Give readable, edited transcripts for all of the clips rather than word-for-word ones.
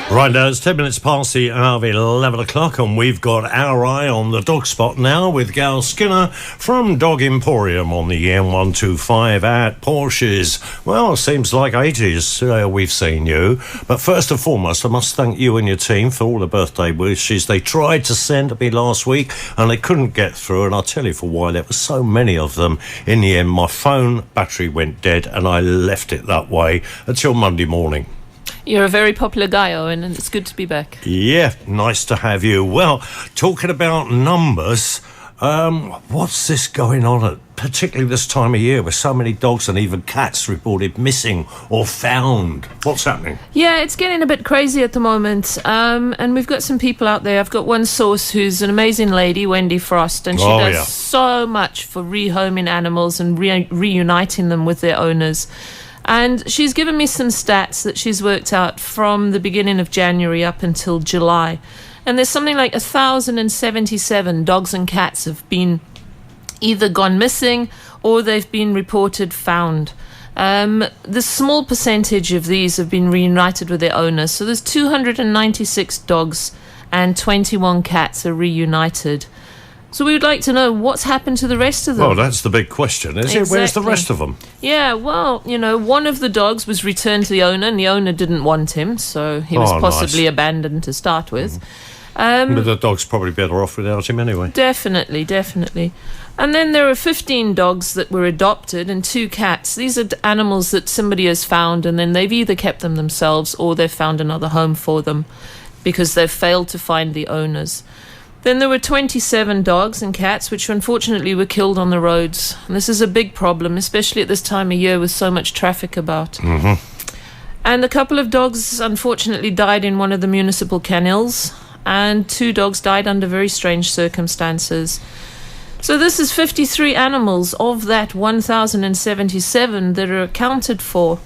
Right now, it's 10 minutes past the hour of 11 o'clock, and we've got our eye on the dog spot now with Gal Skinner from Dog Emporium on the M125 at Porsches. Well, it seems like ages we've seen you. But first and foremost, I must thank you and your team for all the birthday wishes they tried to send to me last week, and they couldn't get through. And I'll tell you for why. There were so many of them. In the end, my phone battery went dead, and I left it that way until Monday morning. You're a very popular guy, Owen, and it's good to be back. Yeah, nice to have you. Well, talking about numbers, what's this going on at, particularly this time of year, with so many dogs and even cats reported missing or found? What's happening? Yeah, it's getting a bit crazy at the moment, and we've got some people out there. I've got one source who's an amazing lady, Wendy Frost, and she does so much for rehoming animals and reuniting them with their owners. And she's given me some stats that she's worked out from the beginning of January up until July. And there's something like 1,077 dogs and cats have been either gone missing or they've been reported found. The small percentage of these have been reunited with their owners. So there's 296 dogs and 21 cats are reunited. So we would like to know what's happened to the rest of them. Well, that's the big question, is it? Where's the rest of them? Yeah, well, one of the dogs was returned to the owner, and the owner didn't want him, so he was possibly abandoned to start with. But the dog's probably better off without him anyway. Definitely. And then there are 15 dogs that were adopted and 2 cats. These are animals that somebody has found, and then they've either kept them themselves or they've found another home for them because they've failed to find the owners. Then there were 27 dogs and cats which unfortunately were killed on the roads. And this is a big problem, especially at this time of year with so much traffic about. Mm-hmm. And a couple of dogs unfortunately died in one of the municipal kennels, and 2 dogs died under very strange circumstances. So this is 53 animals of that 1,077 that are accounted for.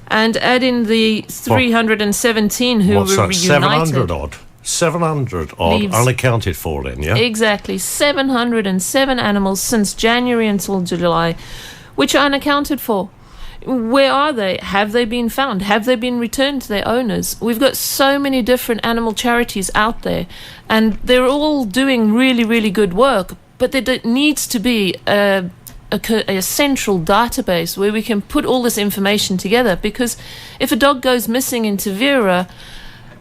And add in the 317 who were reunited. 700 odd? 700 odd Leaves. Unaccounted for then, yeah? Exactly. 707 animals since January until July, which are unaccounted for. Where are they? Have they been found? Have they been returned to their owners? We've got so many different animal charities out there, and they're all doing really, really good work, but there needs to be a central database where we can put all this information together, because if a dog goes missing in Tavira,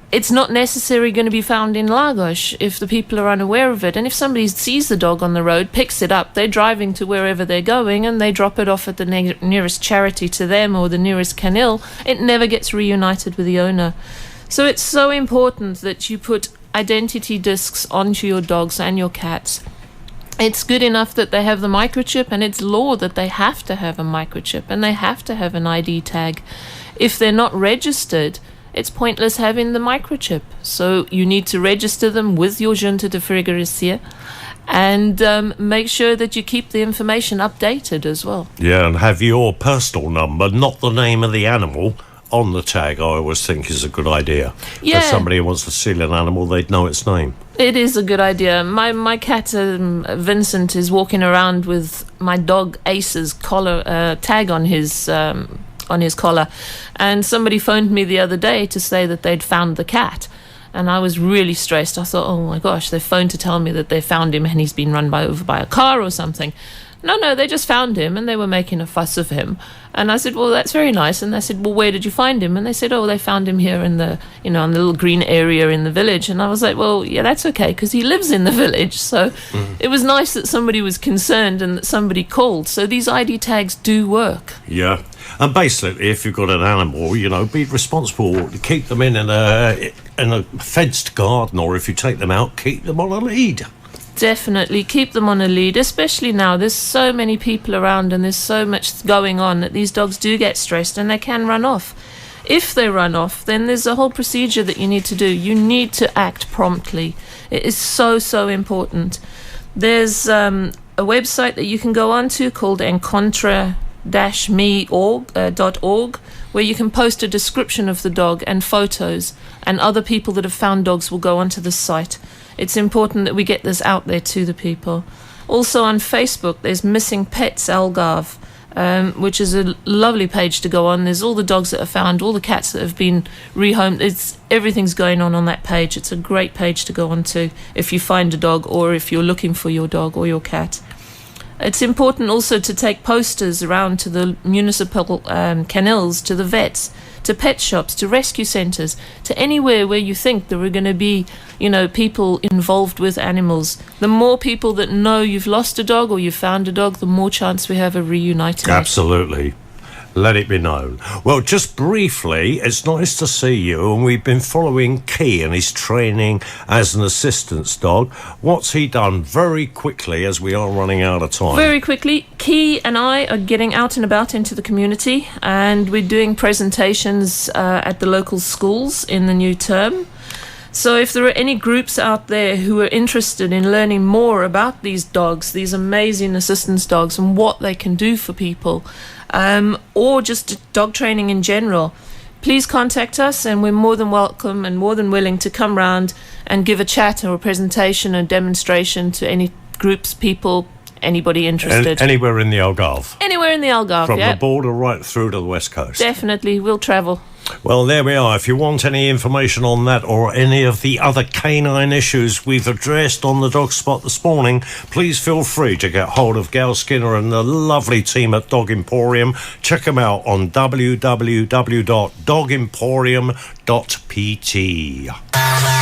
it's not necessarily going to be found in Lagos if the people are unaware of it. And if somebody sees the dog on the road, picks it up, they're driving to wherever they're going and they drop it off at the nearest charity to them or the nearest kennel, it never gets reunited with the owner. So it's so important that you put identity discs onto your dogs and your cats. It's good enough that they have the microchip, and it's law that they have to have a microchip and they have to have an ID tag. If they're not registered, it's pointless having the microchip. So you need to register them with your Junta de Freguesia and make sure that you keep the information updated as well. Yeah, and have your personal number, not the name of the animal, on the tag. I always think is a good idea. Yeah. If somebody wants to steal an animal, they'd know its name. It is a good idea. My cat, Vincent, is walking around with my dog Ace's collar tag on his collar, and somebody phoned me the other day to say that they'd found the cat, and I was really stressed. I thought, oh my gosh, they phoned to tell me that they found him and he's been run over by a car or something. No, they just found him and they were making a fuss of him. And I said, well, that's very nice. And I said, well, where did you find him? And they said, oh, they found him here in the, in the little green area in the village. And I was like, well, yeah, that's okay, because he lives in the village. So it was nice that somebody was concerned and that somebody called. So these ID tags do work. Yeah. And basically, if you've got an animal, be responsible. Keep them in a fenced garden, or if you take them out, keep them on a lead. Definitely keep them on a lead, especially now. There's so many people around and there's so much going on that these dogs do get stressed and they can run off. If they run off, then there's a whole procedure that you need to do. You need to act promptly. It is so, so important. There's a website that you can go onto called encontra-me.org, where you can post a description of the dog and photos, and other people that have found dogs will go onto the site. It's important that we get this out there to the people. Also on Facebook, there's Missing Pets Algarve. which is a lovely page to go on. There's all the dogs that are found, all the cats that have been rehomed. Everything's going on that page. It's a great page to go on to if you find a dog or if you're looking for your dog or your cat. It's important also to take posters around to the municipal kennels, to the vets, to pet shops, to rescue centres, to anywhere where you think there are going to be, people involved with animals. The more people that know you've lost a dog or you've found a dog, the more chance we have of reuniting. Absolutely. Let it be known. Well, just briefly, it's nice to see you, and we've been following Key and his training as an assistance dog. What's he done? Very quickly, as we are running out of time. Very quickly, Key and I are getting out and about into the community, and we're doing presentations at the local schools in the new term. So if there are any groups out there who are interested in learning more about these dogs, these amazing assistance dogs, and what they can do for people, or just dog training in general, please contact us, and we're more than welcome and more than willing to come round and give a chat or a presentation or demonstration to any groups, people, anybody interested. Anywhere in the Algarve. Anywhere in the Algarve, From the border right through to the west coast. Definitely, we'll travel. Well, there we are. If you want any information on that or any of the other canine issues we've addressed on the Dog Spot this morning, please feel free to get hold of Gal Skinner and the lovely team at Dog Emporium. Check them out on www.dogemporium.pt.